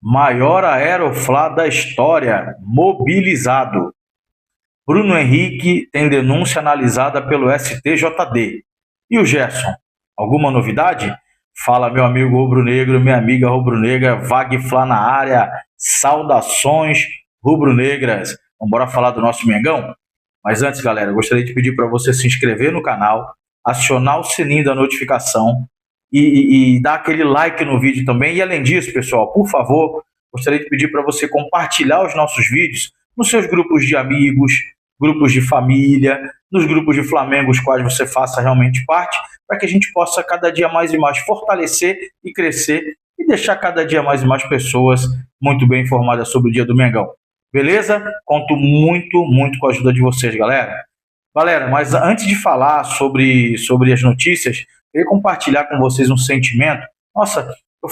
Maior aeroflá da história, mobilizado. Bruno Henrique tem denúncia analisada pelo STJD. E o Gerson, alguma novidade? Fala, meu amigo rubro-negro, minha amiga rubro-negra, Vagflá na área, saudações rubro-negras. Vamos embora falar do nosso Mengão? Mas antes, galera, eu gostaria de pedir para você se inscrever no canal, acionar o sininho da notificação e dar aquele like no vídeo também. E além disso, pessoal, por favor, gostaria de pedir para você compartilhar os nossos vídeos nos seus grupos de amigos, grupos de família, nos grupos de Flamengo, os quais você faça realmente parte, para que a gente possa cada dia mais e mais fortalecer e crescer e deixar cada dia mais e mais pessoas muito bem informadas sobre o dia do Mengão. Beleza? Conto muito, muito com a ajuda de vocês, galera. Galera, mas antes de falar sobre as notícias, eu queria compartilhar com vocês um sentimento. Nossa, o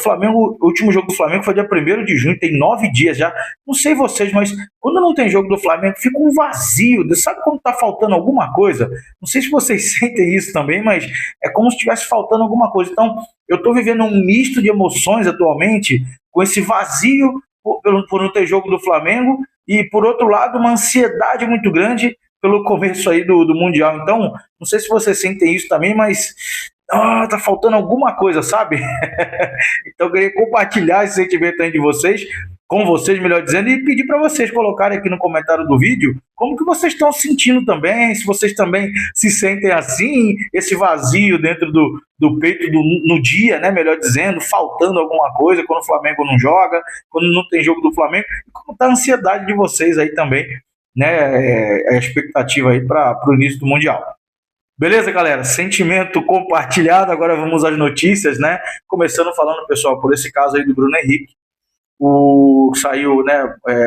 último jogo do Flamengo foi dia 1º de junho, tem 9 dias já. Não sei vocês, mas quando não tem jogo do Flamengo, fica um vazio. Sabe quando tá faltando alguma coisa? Não sei se vocês sentem isso também, mas é como se estivesse faltando alguma coisa. Então, eu tô vivendo um misto de emoções atualmente, com esse vazio por não ter jogo do Flamengo, e por outro lado, uma ansiedade muito grande pelo começo aí do Mundial. Então, não sei se vocês sentem isso também, mas tá faltando alguma coisa, sabe? Então eu queria compartilhar esse sentimento aí de vocês, com vocês, melhor dizendo, e pedir para vocês colocarem aqui no comentário do vídeo como que vocês estão sentindo também, se vocês também se sentem assim, esse vazio dentro do peito no dia, né, melhor dizendo, faltando alguma coisa quando o Flamengo não joga, quando não tem jogo do Flamengo, e como está a ansiedade de vocês aí também, né, a expectativa aí para o início do Mundial. Beleza, galera? Sentimento compartilhado. Agora vamos às notícias, né? Começando falando, pessoal, por esse caso aí do Bruno Henrique. Saiu, né,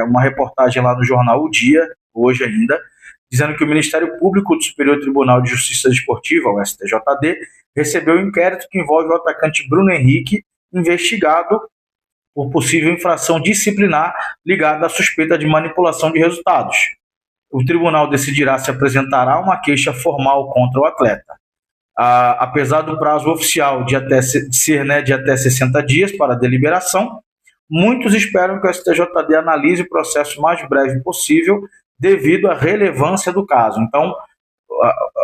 uma reportagem lá no jornal O Dia, hoje ainda, dizendo que o Ministério Público do Superior Tribunal de Justiça Desportiva, o STJD, recebeu um inquérito que envolve o atacante Bruno Henrique, investigado por possível infração disciplinar ligada à suspeita de manipulação de resultados. O tribunal decidirá se apresentará uma queixa formal contra o atleta. Apesar do prazo oficial de ser de até 60 dias para a deliberação, muitos esperam que o STJD analise o processo o mais breve possível devido à relevância do caso. Então,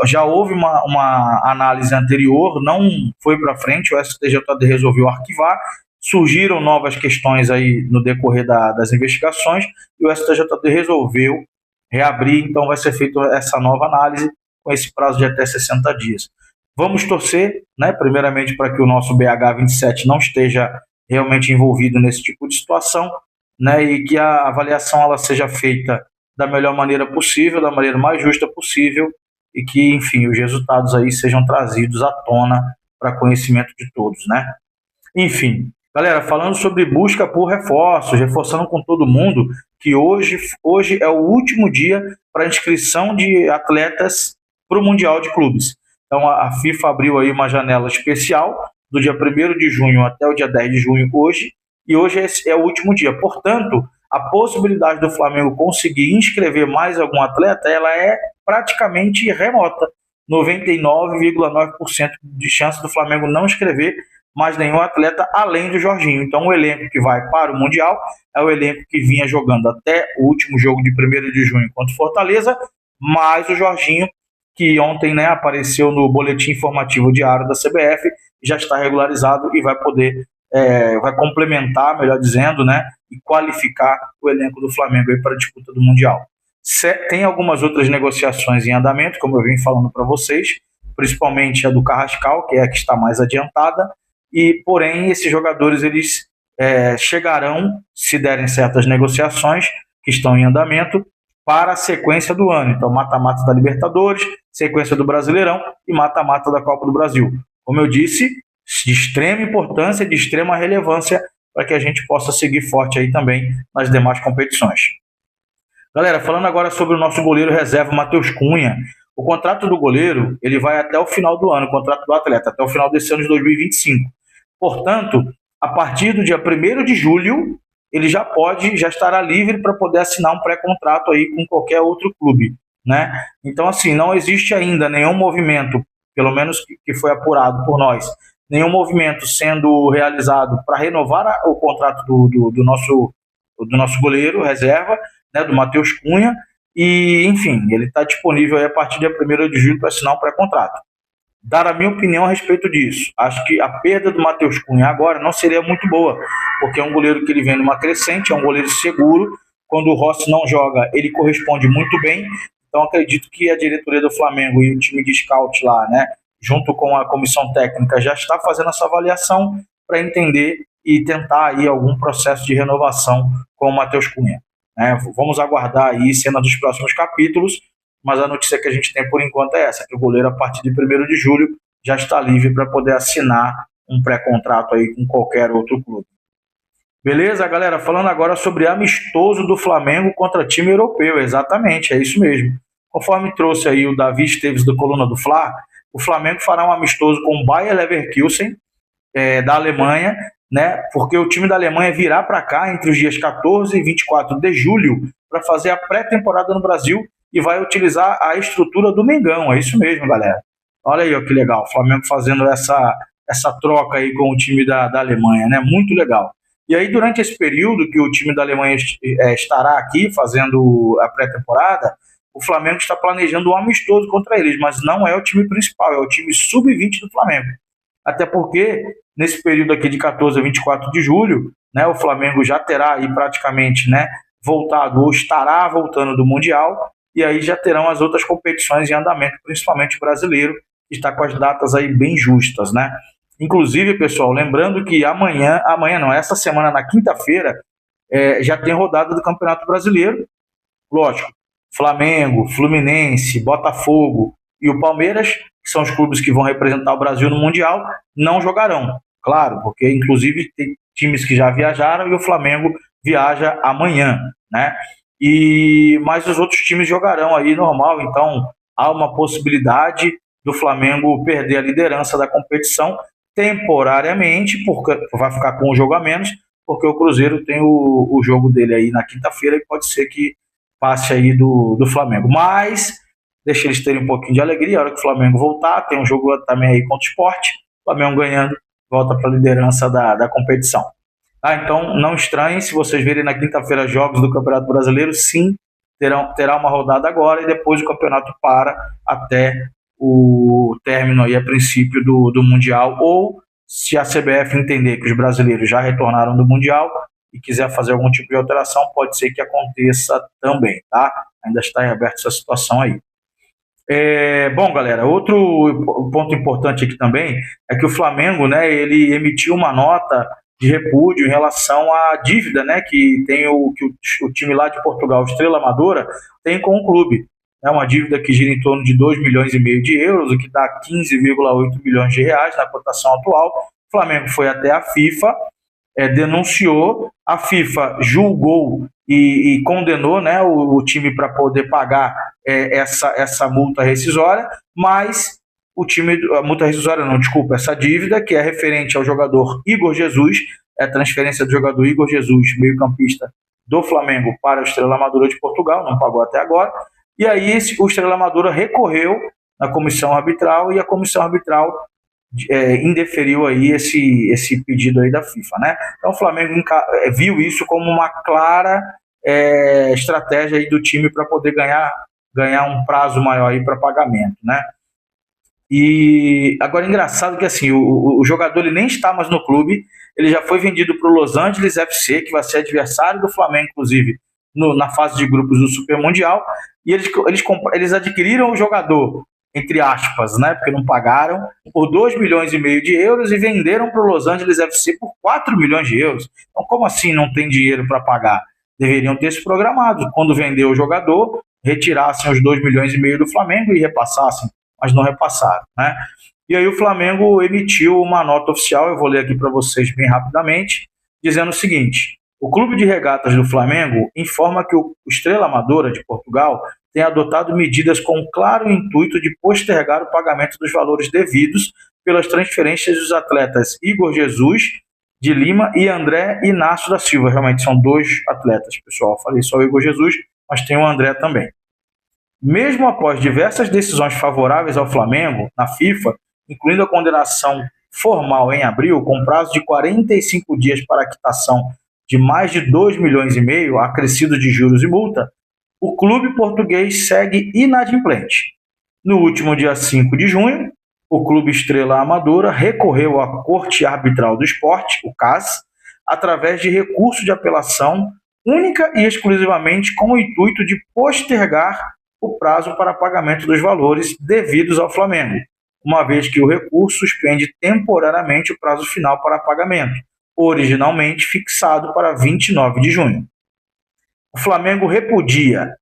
já houve uma análise anterior, não foi para frente, o STJD resolveu arquivar, surgiram novas questões aí no decorrer das investigações e o STJD resolveu reabrir, então vai ser feita essa nova análise com esse prazo de até 60 dias. Vamos torcer, né, primeiramente para que o nosso BH27 não esteja realmente envolvido nesse tipo de situação, né, e que a avaliação ela seja feita da melhor maneira possível, da maneira mais justa possível, e que, enfim, os resultados aí sejam trazidos à tona para conhecimento de todos, né? Enfim, galera, falando sobre busca por reforços, reforçando com todo mundo que hoje é o último dia para inscrição de atletas para o Mundial de Clubes. Então a FIFA abriu aí uma janela especial do dia 1º de junho até o dia 10 de junho hoje, e hoje é o último dia. Portanto, a possibilidade do Flamengo conseguir inscrever mais algum atleta, ela é praticamente remota. 99,9% de chance do Flamengo não inscrever mais nenhum atleta além do Jorginho. Então o elenco que vai para o Mundial é o elenco que vinha jogando até o último jogo de 1º de junho contra o Fortaleza, mais o Jorginho, que ontem, né, apareceu no boletim informativo diário da CBF, já está regularizado e vai poder, vai complementar, melhor dizendo, né, e qualificar o elenco do Flamengo aí para a disputa do Mundial. Tem algumas outras negociações em andamento, como eu vim falando para vocês, principalmente a do Carrascal, que é a que está mais adiantada, e porém esses jogadores eles chegarão, se derem certas negociações que estão em andamento, para a sequência do ano. Então mata-mata da Libertadores, sequência do Brasileirão e mata-mata da Copa do Brasil. Como eu disse, de extrema importância, de extrema relevância para que a gente possa seguir forte aí também nas demais competições. Galera, falando agora sobre o nosso goleiro reserva, Matheus Cunha. O contrato do goleiro ele vai até o final do ano, o contrato do atleta, até o final desse ano de 2025. Portanto, a partir do dia 1º de julho, ele já estará livre para poder assinar um pré-contrato aí com qualquer outro clube, né? Então, assim, não existe ainda nenhum movimento, pelo menos que foi apurado por nós, nenhum movimento sendo realizado para renovar o contrato do nosso goleiro reserva, né, do Matheus Cunha, e, enfim, ele está disponível aí a partir de 1º de julho para assinar um pré-contrato. Dar a minha opinião a respeito disso. Acho que a perda do Matheus Cunha agora não seria muito boa, porque é um goleiro que ele vem numa crescente, é um goleiro seguro. Quando o Rossi não joga, ele corresponde muito bem. Então, acredito que a diretoria do Flamengo e o time de scout lá, né, junto com a comissão técnica, já está fazendo essa avaliação para entender e tentar aí algum processo de renovação com o Matheus Cunha. Vamos aguardar aí cena dos próximos capítulos, mas a notícia que a gente tem por enquanto é essa, que o goleiro, a partir de 1º de julho, já está livre para poder assinar um pré-contrato aí com qualquer outro clube. Beleza, galera? Falando agora sobre amistoso do Flamengo contra time europeu. Exatamente, é isso mesmo. Conforme trouxe aí o Davi Esteves do Coluna do Fla, o Flamengo fará um amistoso com o Bayer Leverkusen, da Alemanha, né? Porque o time da Alemanha virá para cá entre os dias 14 e 24 de julho para fazer a pré-temporada no Brasil e vai utilizar a estrutura do Mengão. É isso mesmo, galera. Olha aí, ó, que legal. O Flamengo fazendo essa troca aí com o time da Alemanha, né? Muito legal. E aí, durante esse período que o time da Alemanha estará aqui fazendo a pré-temporada, o Flamengo está planejando um amistoso contra eles, mas não é o time principal, é o time sub-20 do Flamengo. Até porque, nesse período aqui de 14 a 24 de julho, né, o Flamengo já terá aí praticamente, né, voltado ou estará voltando do Mundial, e aí já terão as outras competições em andamento, principalmente o brasileiro, que está com as datas aí bem justas, né? Inclusive, pessoal, lembrando que essa semana, na quinta-feira, já tem rodada do Campeonato Brasileiro. Lógico, Flamengo, Fluminense, Botafogo e o Palmeiras, que são os clubes que vão representar o Brasil no Mundial, não jogarão. Claro, porque inclusive tem times que já viajaram e o Flamengo viaja amanhã, né? Mas os outros times jogarão aí normal, então há uma possibilidade do Flamengo perder a liderança da competição temporariamente, porque vai ficar com um jogo a menos, porque o Cruzeiro tem o jogo dele aí na quinta-feira e pode ser que passe aí do Flamengo. Mas deixa eles terem um pouquinho de alegria, a hora que o Flamengo voltar, tem um jogo também aí contra o Sport, o Flamengo ganhando, volta para a liderança da competição. Então, não estranhem se vocês verem na quinta-feira jogos do Campeonato Brasileiro, sim, terá uma rodada agora e depois o campeonato para até o término aí, a princípio do Mundial, ou se a CBF entender que os brasileiros já retornaram do Mundial e quiser fazer algum tipo de alteração, pode ser que aconteça também, tá? Ainda está em aberto essa situação aí. Bom, galera, outro ponto importante aqui também é que o Flamengo, né, ele emitiu uma nota de repúdio em relação à dívida, né, que o time lá de Portugal, Estrela Amadora, tem com o clube. É uma dívida que gira em torno de 2,5 milhões de euros, o que dá 15,8 milhões de reais na cotação atual. O Flamengo foi até a FIFA, denunciou, a FIFA julgou e condenou, né, o time para poder pagar essa multa rescisória, mas a multa rescisória não, desculpa, essa dívida que é referente ao jogador Igor Jesus, a transferência do jogador Igor Jesus, meio-campista do Flamengo para o Estrela Amadora de Portugal, não pagou até agora, e aí o Estrela Amadora recorreu na comissão arbitral e a comissão arbitral indeferiu aí esse pedido aí da FIFA, né? Então o Flamengo viu isso como uma clara estratégia aí do time para poder ganhar um prazo maior aí para pagamento, né? E agora engraçado que assim o jogador ele nem está mais no clube, ele já foi vendido para o Los Angeles FC, que vai ser adversário do Flamengo, inclusive na fase de grupos do Super Mundial, e eles adquiriram o jogador, entre aspas, né, porque não pagaram, por 2,5 milhões de euros e venderam para o Los Angeles FC por 4 milhões de euros. Então, como assim não tem dinheiro para pagar? Deveriam ter se programado. Quando vendeu o jogador, retirassem os 2,5 milhões do Flamengo e repassassem, mas não repassaram, né? E aí o Flamengo emitiu uma nota oficial, eu vou ler aqui para vocês bem rapidamente, dizendo o seguinte: o Clube de Regatas do Flamengo informa que o Estrela Amadora de Portugal tem adotado medidas com o claro intuito de postergar o pagamento dos valores devidos pelas transferências dos atletas Igor Jesus de Lima e André Inácio da Silva. Realmente são 2 atletas, pessoal. Falei só o Igor Jesus, mas tem o André também. Mesmo após diversas decisões favoráveis ao Flamengo na FIFA, incluindo a condenação formal em abril, com prazo de 45 dias para a quitação de mais de 2,5 milhões, acrescido de juros e multa, o clube português segue inadimplente. No último dia 5 de junho, o Clube Estrela Amadora recorreu à Corte Arbitral do Esporte, o CAS, através de recurso de apelação única e exclusivamente com o intuito de postergar o prazo para pagamento dos valores devidos ao Flamengo, uma vez que o recurso suspende temporariamente o prazo final para pagamento, originalmente fixado para 29 de junho. O Flamengo repudia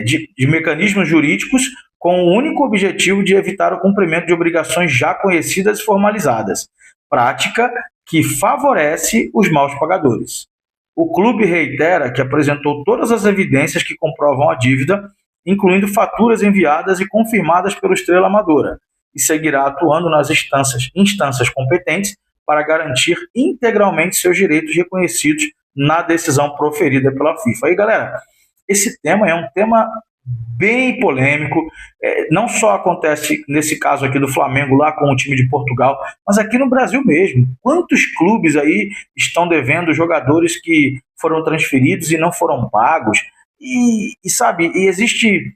de mecanismos jurídicos com o único objetivo de evitar o cumprimento de obrigações já conhecidas e formalizadas, prática que favorece os maus pagadores. O clube reitera que apresentou todas as evidências que comprovam a dívida, incluindo faturas enviadas e confirmadas pelo Estrela Amadora, e seguirá atuando nas instâncias competentes para garantir integralmente seus direitos reconhecidos na decisão proferida pela FIFA. Aí, galera, esse tema é um tema bem polêmico, não só acontece nesse caso aqui do Flamengo lá com o time de Portugal, mas aqui no Brasil mesmo. Quantos clubes aí estão devendo jogadores que foram transferidos e não foram pagos? E sabe, e existe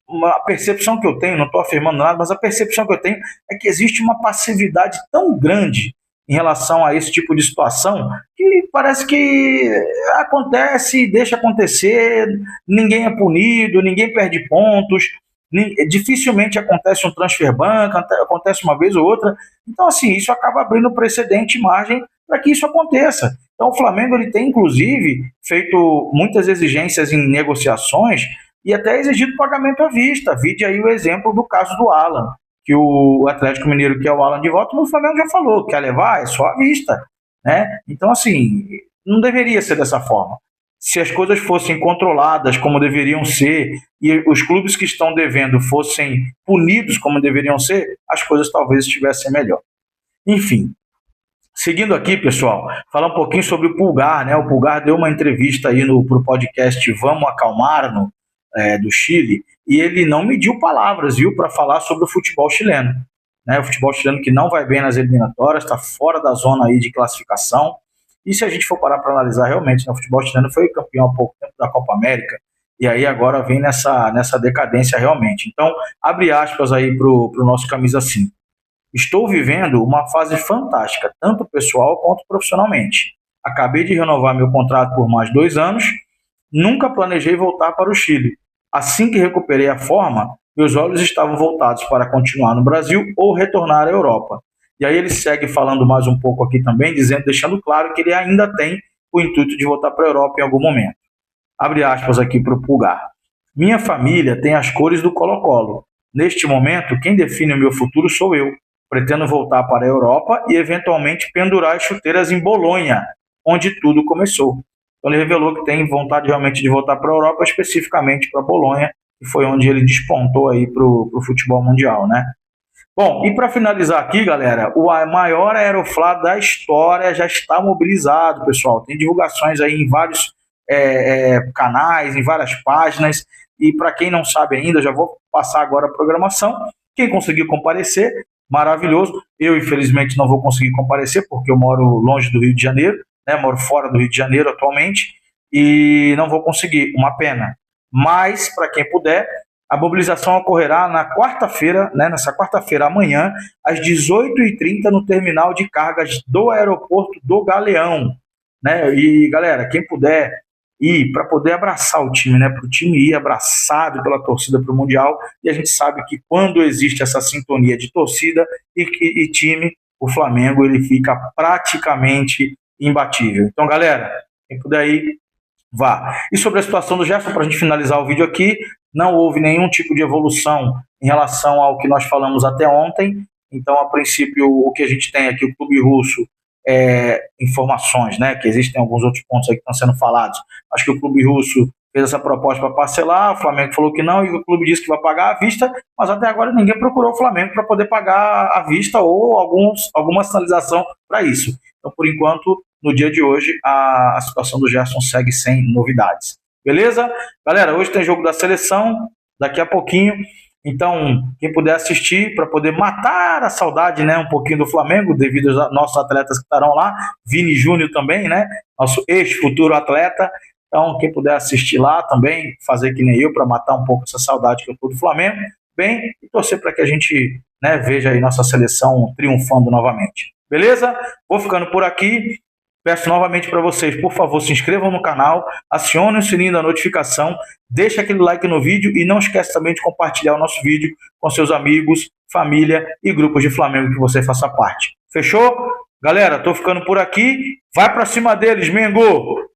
uma percepção que eu tenho, não estou afirmando nada, mas a percepção que eu tenho é que existe uma passividade tão grande em relação a esse tipo de situação, que parece que acontece, deixa acontecer, ninguém é punido, ninguém perde pontos, dificilmente acontece um transfer ban, acontece uma vez ou outra. Então, assim, isso acaba abrindo precedente e margem para que isso aconteça. Então, o Flamengo ele tem, inclusive, feito muitas exigências em negociações e até exigido pagamento à vista. Vide aí o exemplo do caso do Alan, que o Atlético Mineiro quer o Alan de volta, mas o Flamengo já falou, quer levar, é só à vista, né? Então, assim, não deveria ser dessa forma. Se as coisas fossem controladas como deveriam ser e os clubes que estão devendo fossem punidos como deveriam ser, as coisas talvez estivessem melhor. Enfim, seguindo aqui, pessoal, falar um pouquinho sobre o Pulgar, né? O Pulgar deu uma entrevista aí pro podcast Vamos Acalmar, do Chile, e ele não mediu palavras, viu, para falar sobre o futebol chileno, né? O futebol chileno que não vai bem nas eliminatórias, está fora da zona aí de classificação. E se a gente for parar para analisar realmente, né, o futebol chileno foi campeão há pouco tempo da Copa América e aí agora vem nessa decadência realmente. Então, abre aspas aí pro nosso camisa 5. Estou vivendo uma fase fantástica, tanto pessoal quanto profissionalmente. Acabei de renovar meu contrato por mais 2 anos. Nunca planejei voltar para o Chile. Assim que recuperei a forma, meus olhos estavam voltados para continuar no Brasil ou retornar à Europa. E aí ele segue falando mais um pouco aqui também, deixando claro que ele ainda tem o intuito de voltar para a Europa em algum momento. Abre aspas aqui para o Pulgar. Minha família tem as cores do Colo-Colo. Neste momento, quem define o meu futuro sou eu. Pretendo voltar para a Europa e eventualmente pendurar as chuteiras em Bolonha, onde tudo começou. Então ele revelou que tem vontade realmente de voltar para a Europa, especificamente para Bolonha, que foi onde ele despontou aí para o futebol mundial, né? Bom, e para finalizar aqui, galera, o maior Aeroflá da história já está mobilizado, pessoal. Tem divulgações aí em vários canais, em várias páginas, e para quem não sabe ainda, já vou passar agora a programação. Quem conseguir comparecer, maravilhoso. Eu, infelizmente, não vou conseguir comparecer, porque eu moro longe do Rio de Janeiro, né? Moro fora do Rio de Janeiro atualmente, e não vou conseguir, uma pena. Mas, para quem puder, a mobilização ocorrerá na quarta-feira, né, nessa quarta-feira, amanhã, às 18h30, no terminal de cargas do aeroporto do Galeão. Né? E, galera, quem puder ir para poder abraçar o time, né, para o time ir abraçado pela torcida para o Mundial, e a gente sabe que quando existe essa sintonia de torcida e time, o Flamengo ele fica praticamente imbatível. Então, galera, quem puder ir, vá. E sobre a situação do Gerson, para a gente finalizar o vídeo aqui, não houve nenhum tipo de evolução em relação ao que nós falamos até ontem. Então, a princípio, o que a gente tem aqui, o clube russo, informações, né, que existem alguns outros pontos aí que estão sendo falados. Acho que o clube russo fez essa proposta para parcelar, o Flamengo falou que não, e o clube disse que vai pagar à vista, mas até agora ninguém procurou o Flamengo para poder pagar à vista ou alguma sinalização para isso. Então, por enquanto, no dia de hoje, a situação do Gerson segue sem novidades. Beleza? Galera, hoje tem jogo da seleção, daqui a pouquinho. Então, quem puder assistir para poder matar a saudade, né, um pouquinho do Flamengo, devido aos nossos atletas que estarão lá, Vini Júnior também, né, nosso ex-futuro atleta. Então, quem puder assistir lá também, fazer que nem eu, para matar um pouco essa saudade que eu tô do Flamengo, bem, e torcer para que a gente, né, veja aí nossa seleção triunfando novamente. Beleza? Vou ficando por aqui. Peço novamente para vocês, por favor, se inscrevam no canal, acionem o sininho da notificação, deixe aquele like no vídeo e não esquece também de compartilhar o nosso vídeo com seus amigos, família e grupos de Flamengo que você faça parte. Fechou? Galera, tô ficando por aqui. Vai para cima deles, Mengo!